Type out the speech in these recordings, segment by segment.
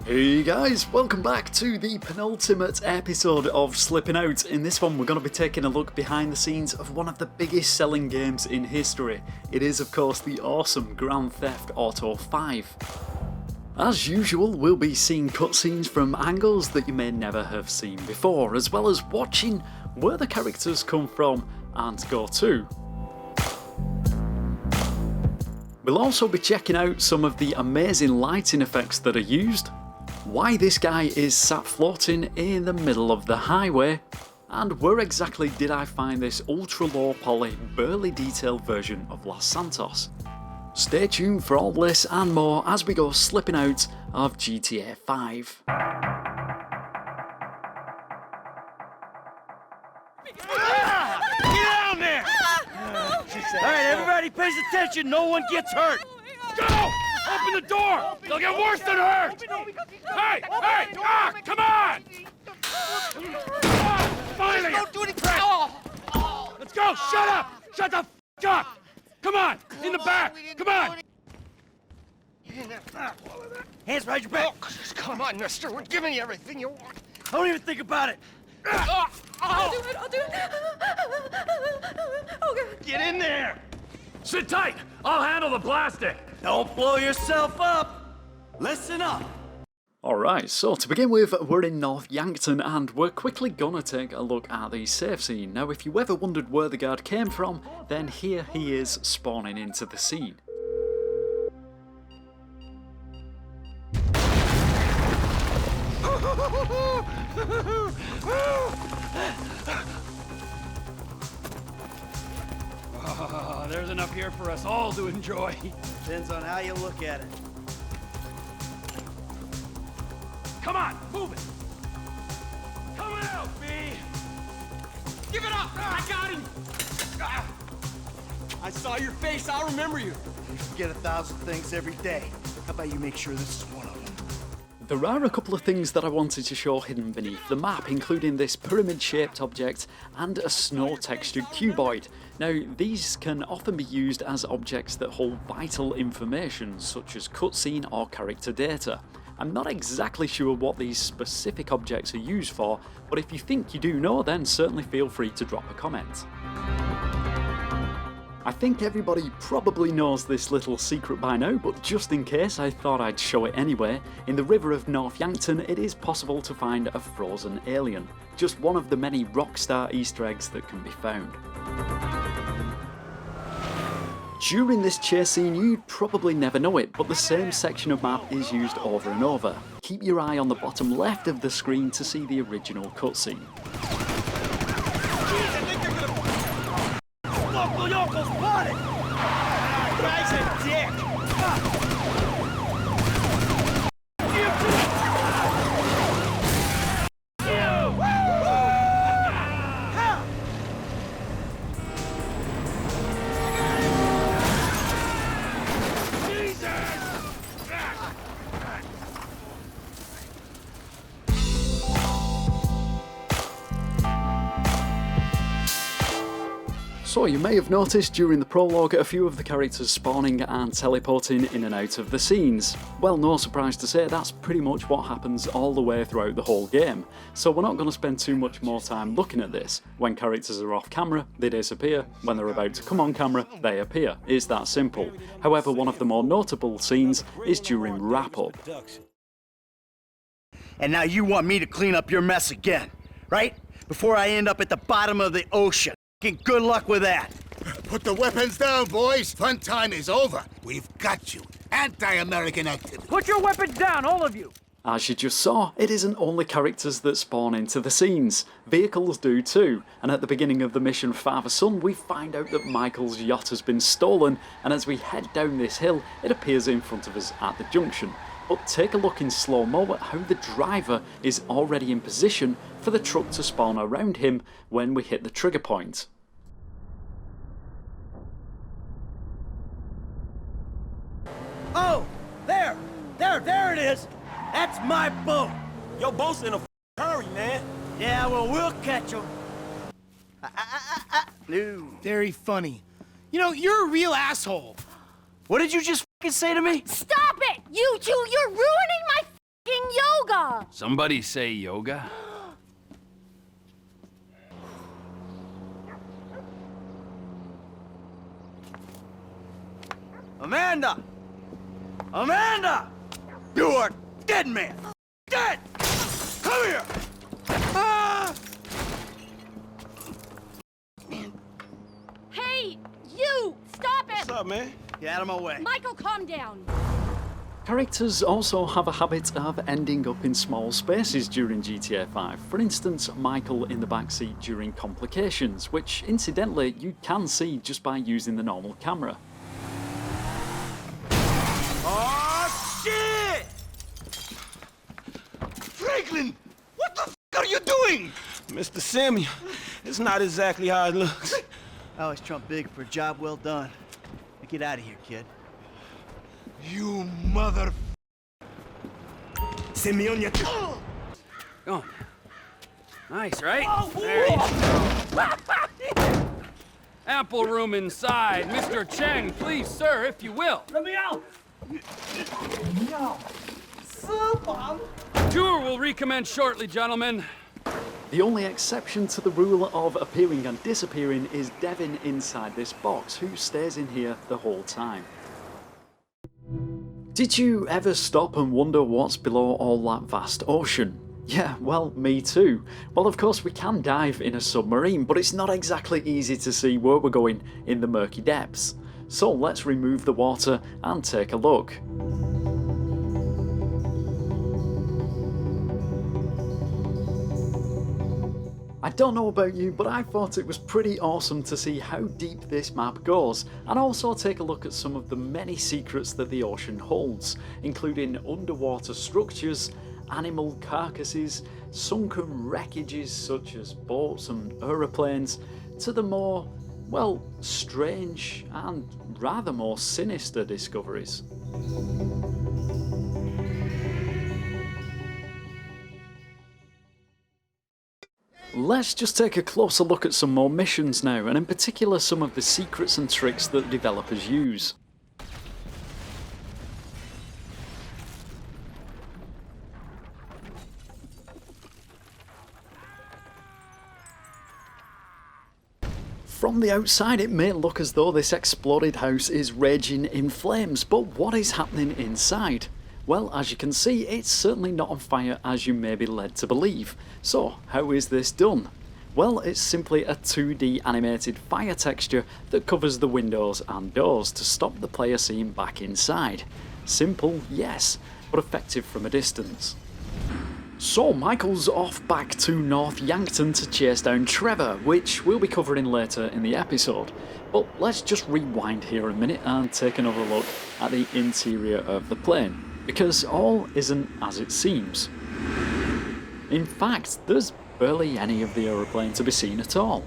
Hey guys, welcome back to the penultimate episode of Slipping Out. In this one we're going to be taking a look behind the scenes of one of the biggest selling games in history. It is of course the awesome Grand Theft Auto 5. As usual, we'll be seeing cutscenes from angles that you may never have seen before, as well as watching where the characters come from and go to. We'll also be checking out some of the amazing lighting effects that are used, why this guy is sat floating in the middle of the highway, and where exactly did I find this ultra low poly, barely detailed version of Los Santos. Stay tuned for all this and more as we go slipping out of GTA 5. Get down there! Alright, everybody pays attention, no one gets hurt! Go! Open the door! They'll get worse than hurt! Hey! Hey! Ah! Come on! Finally! Don't do anything! Let's go! Shut up! Shut the f*** up! Come on! In the back! Come on! Hands behind your back! Oh, come on, mister. We're giving you everything you want. Don't even think about it! I'll do it, I'll do it. Oh, God. Get in there! Sit tight! I'll handle the plastic! Don't blow yourself up! Listen up! Alright, so to begin with, we're in North Yankton and we're quickly gonna take a look at the safe scene. Now if you ever wondered where the guard came from, then here he is spawning into the scene. There's enough here for us all to enjoy. Depends on how you look at it. Come on, move it! Coming out, B! Give it up! I got him! I saw your face. I'll remember you. You forget 1,000 things every day. How about you make sure this is one of them? There are a couple of things that I wanted to show hidden beneath the map, including this pyramid-shaped object and a snow-textured cuboid. Now, these can often be used as objects that hold vital information, such as cutscene or character data. I'm not exactly sure what these specific objects are used for, but if you think you do know, then certainly feel free to drop a comment. I think everybody probably knows this little secret by now, but just in case I thought I'd show it anyway. In the river of North Yankton it is possible to find a frozen alien, just one of the many Rockstar Easter eggs that can be found. During this chase scene you'd probably never know it, but the same section of map is used over and over. Keep your eye on the bottom left of the screen to see the original cutscene. Local yokel spotted! Guy's a dick! So you may have noticed during the prologue a few of the characters spawning and teleporting in and out of the scenes. Well, no surprise to say that's pretty much what happens all the way throughout the whole game, so we're not going to spend too much more time looking at this. When characters are off camera, they disappear. When they're about to come on camera, they appear. It's that simple. However, one of the more notable scenes is during wrap-up. And now you want me to clean up your mess again, right? Before I end up at the bottom of the ocean. Good luck with that. Put the weapons down, boys. Fun time is over. We've got you. Anti-American activity. Put your weapons down, all of you! As you just saw, it isn't only characters that spawn into the scenes. Vehicles do too, and at the beginning of the mission Father Son we find out that Michael's yacht has been stolen, and as we head down this hill it appears in front of us at the junction. But take a look in slow-mo at how the driver is already in position for the truck to spawn around him when we hit the trigger point. Oh! There it is! That's my boat! Your boat's in a hurry, man. Yeah, well, we'll catch him. No. Very funny. You know, you're a real asshole. What did you just f***ing say to me? Stop it! You two, you're ruining my yoga! Somebody say yoga? Amanda! Amanda! You are dead, man! Dead! Come here! Ah! Hey, you! Stop it! What's up, man? Get out of my way. Michael, calm down. Characters also have a habit of ending up in small spaces during GTA 5. For instance, Michael in the backseat during Complications, which incidentally you can see just by using the normal camera. Oh, shit! Franklin! What the f*** are you doing? Mr. Samuel, it's not exactly how it looks. I always trump big for a job well done. Now get out of here, kid. You mother... Simeon, you... Go on. Nice, right? There you go. Ample room inside. Mr. Cheng, please, sir, if you will. Let me out! Tour will recommence shortly, gentlemen. The only exception to the rule of appearing and disappearing is Devin inside this box, who stays in here the whole time. Did you ever stop and wonder what's below all that vast ocean? Yeah, well, me too. Well, of course we can dive in a submarine, but it's not exactly easy to see where we're going in the murky depths. So let's remove the water and take a look. I don't know about you, but I thought it was pretty awesome to see how deep this map goes, and also take a look at some of the many secrets that the ocean holds, including underwater structures, animal carcasses, sunken wreckages such as boats and aeroplanes, to the more, well, strange and rather more sinister discoveries. Let's just take a closer look at some more missions now, and in particular some of the secrets and tricks that developers use. From the outside it may look as though this exploded house is raging in flames, but what is happening inside? Well, as you can see, it's certainly not on fire as you may be led to believe. So, how is this done? Well, it's simply a 2D animated fire texture that covers the windows and doors to stop the player seeing back inside. Simple, yes, but effective from a distance. So Michael's off back to North Yankton to chase down Trevor, which we'll be covering later in the episode. But let's just rewind here a minute and take another look at the interior of the plane, because all isn't as it seems. In fact, there's barely any of the aeroplane to be seen at all.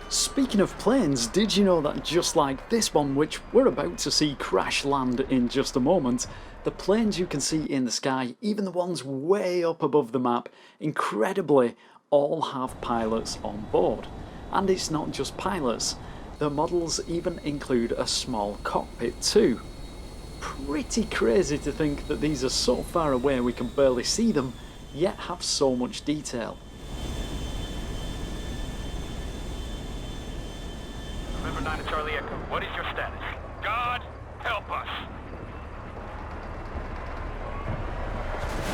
Speaking of planes, did you know that just like this one, which we're about to see crash land in just a moment, the planes you can see in the sky, even the ones way up above the map, incredibly all have pilots on board. And it's not just pilots, the models even include a small cockpit too. Pretty crazy to think that these are so far away we can barely see them, yet have so much detail. November 9 to Charlie Echo, what is your status? God, help us!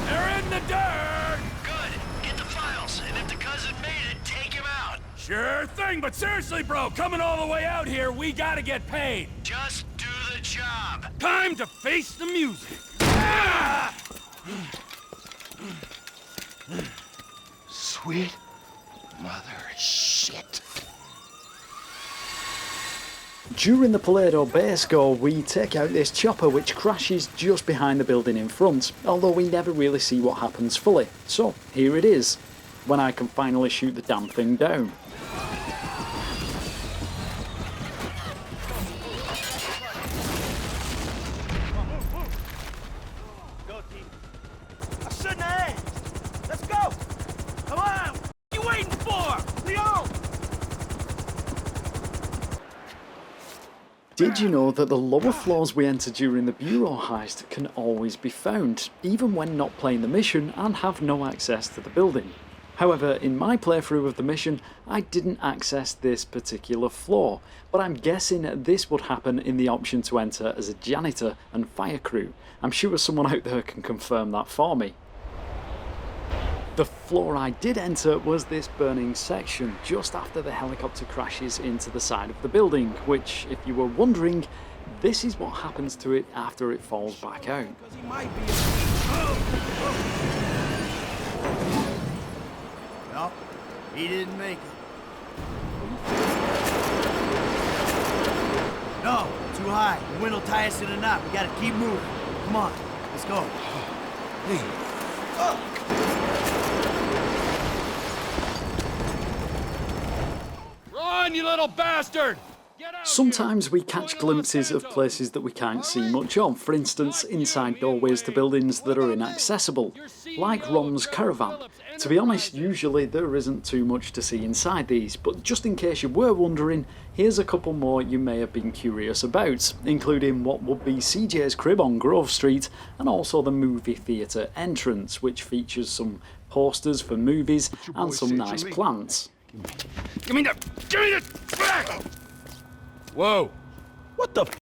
They're in the dirt! Good. Get the files, and if the cousin made it, take him out. Sure thing, but seriously, bro, coming all the way out here, we gotta get paid. Just do the job. Time to face the music. Ah! Sweet mother shit. During the Paleto base go, we take out this chopper which crashes just behind the building in front, although we never really see what happens fully. So here it is, when I can finally shoot the damn thing down. I shouldn't have. Let's go. Come on. What are you waiting for? Leon. Did you know that the lower floors we enter during the bureau heist can always be found, even when not playing the mission and have no access to the building? However, in my playthrough of the mission, I didn't access this particular floor, but I'm guessing this would happen in the option to enter as a janitor and fire crew. I'm sure someone out there can confirm that for me. The floor I did enter was this burning section just after the helicopter crashes into the side of the building, which, if you were wondering, this is what happens to it after it falls back out. No, he didn't make it. No, too high. The wind will tie us in a knot. We gotta keep moving. Come on, let's go. Hey. Run, you little bastard! Sometimes we catch glimpses of places that we can't see much of, for instance inside doorways to buildings that are inaccessible, like Ron's caravan. To be honest, usually there isn't too much to see inside these, but just in case you were wondering, here's a couple more you may have been curious about, including what would be CJ's crib on Grove Street, and also the movie theatre entrance, which features some posters for movies and some nice plants. Give me the back! Whoa! What the f?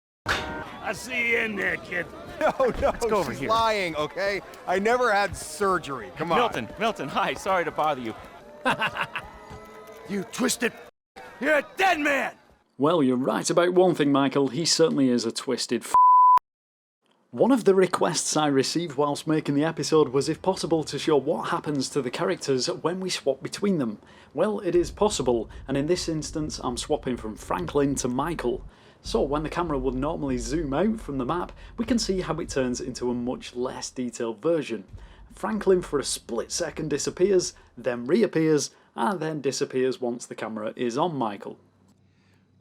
I see you in there, kid. No, Let's go over she's here. lying, okay? I never had surgery. Come on. Milton, hi. Sorry to bother you. You twisted. You're a dead man! Well, you're right about one thing, Michael, he certainly is a twisted f***. One of the requests I received whilst making the episode was if possible to show what happens to the characters when we swap between them. Well, it is possible, and in this instance I'm swapping from Franklin to Michael. So when the camera would normally zoom out from the map, we can see how it turns into a much less detailed version. Franklin for a split second disappears, then reappears, and then disappears once the camera is on Michael.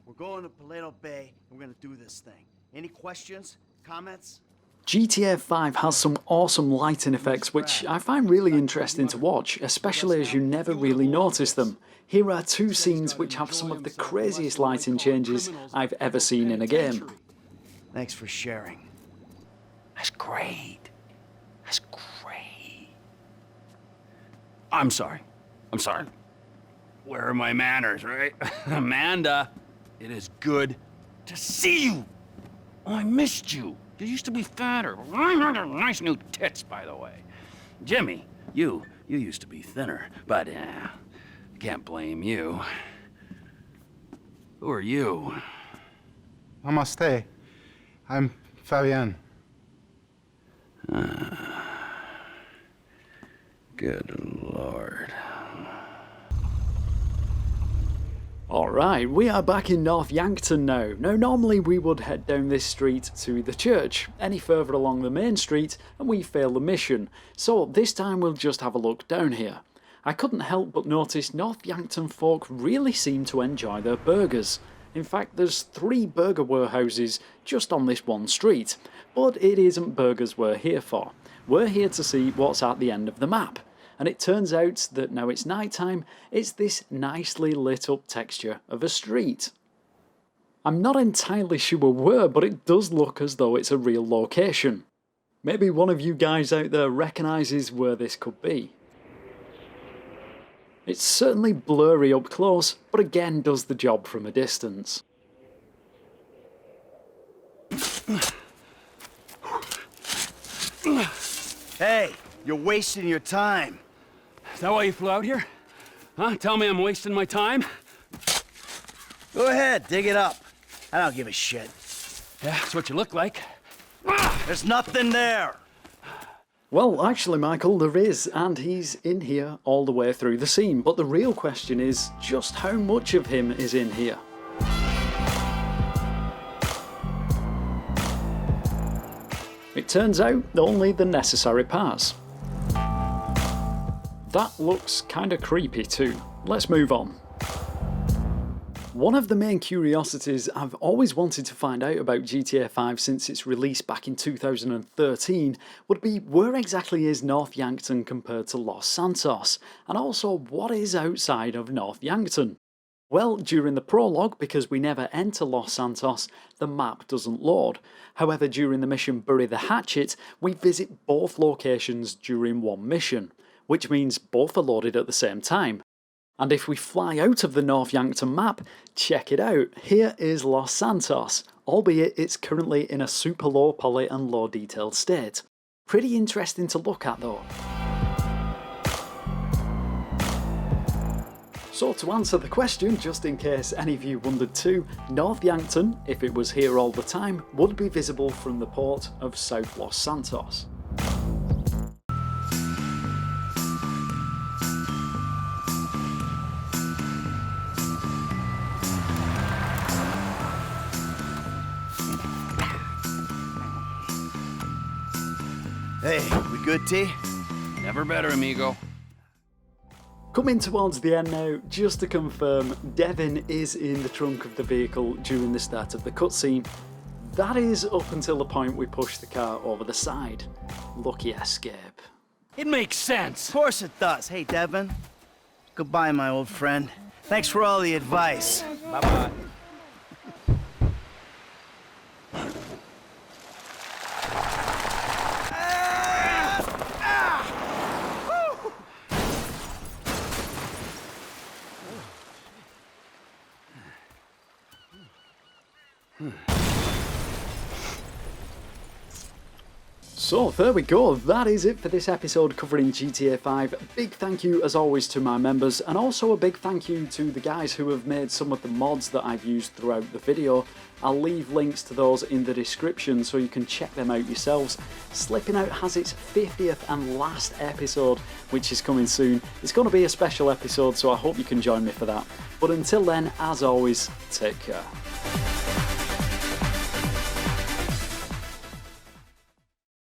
We're going to Paleto Bay, and we're gonna do this thing. Any questions? Comments? GTA 5 has some awesome lighting effects which I find really interesting to watch, especially as you never really notice them. Here are two scenes which have some of the craziest lighting changes I've ever seen in a game. Thanks for sharing. That's great. That's great. I'm sorry. Where are my manners, right? Amanda, it is good to see you. Oh, I missed you. You used to be fatter. Nice new tits, by the way. Jimmy, you used to be thinner, but can't blame you. Who are you? Namaste. I'm Fabian. Good Lord. Alright, we are back in North Yankton now. Now normally we would head down this street to the church, any further along the main street and we fail the mission, so this time we'll just have a look down here. I couldn't help but notice North Yankton folk really seem to enjoy their burgers. In fact, there's 3 burger warehouses just on this one street, but it isn't burgers we're here for. We're here to see what's at the end of the map. And it turns out that now it's night time, it's this nicely lit up texture of a street. I'm not entirely sure where, but it does look as though it's a real location. Maybe one of you guys out there recognises where this could be. It's certainly blurry up close, but again does the job from a distance. Hey, you're wasting your time. Is that why you flew out here? Huh? Tell me I'm wasting my time? Go ahead, dig it up. I don't give a shit. Yeah, that's what you look like. There's nothing there. Well, actually, Michael, there is, and he's in here all the way through the scene. But the real question is, just how much of him is in here? It turns out only the necessary parts. That looks kinda creepy too. Let's move on. One of the main curiosities I've always wanted to find out about GTA 5 since its release back in 2013 would be where exactly is North Yankton compared to Los Santos, and also what is outside of North Yankton. Well, during the prologue, because we never enter Los Santos, the map doesn't load. However, during the mission Bury the Hatchet, we visit both locations during one mission, which means both are loaded at the same time. And if we fly out of the North Yankton map, check it out, here is Los Santos, albeit it's currently in a super low poly and low detailed state. Pretty interesting to look at though. So to answer the question, just in case any of you wondered too, North Yankton, if it was here all the time, would be visible from the port of South Los Santos. Hey, we good, T? Never better, amigo. Coming towards the end now, just to confirm, Devin is in the trunk of the vehicle during the start of the cutscene. That is up until the point we push the car over the side. Lucky escape. It makes sense. Of course it does. Hey, Devin. Goodbye, my old friend. Thanks for all the advice. Bye-bye. So there we go, that is it for this episode covering GTA 5. Big thank you as always to my members, and also a big thank you to the guys who have made some of the mods that I've used throughout the video. I'll leave links to those in the description so you can check them out yourselves. Slipping Out has its 50th and last episode, which is coming soon. It's going to be a special episode, so I hope you can join me for that. But until then, as always, take care.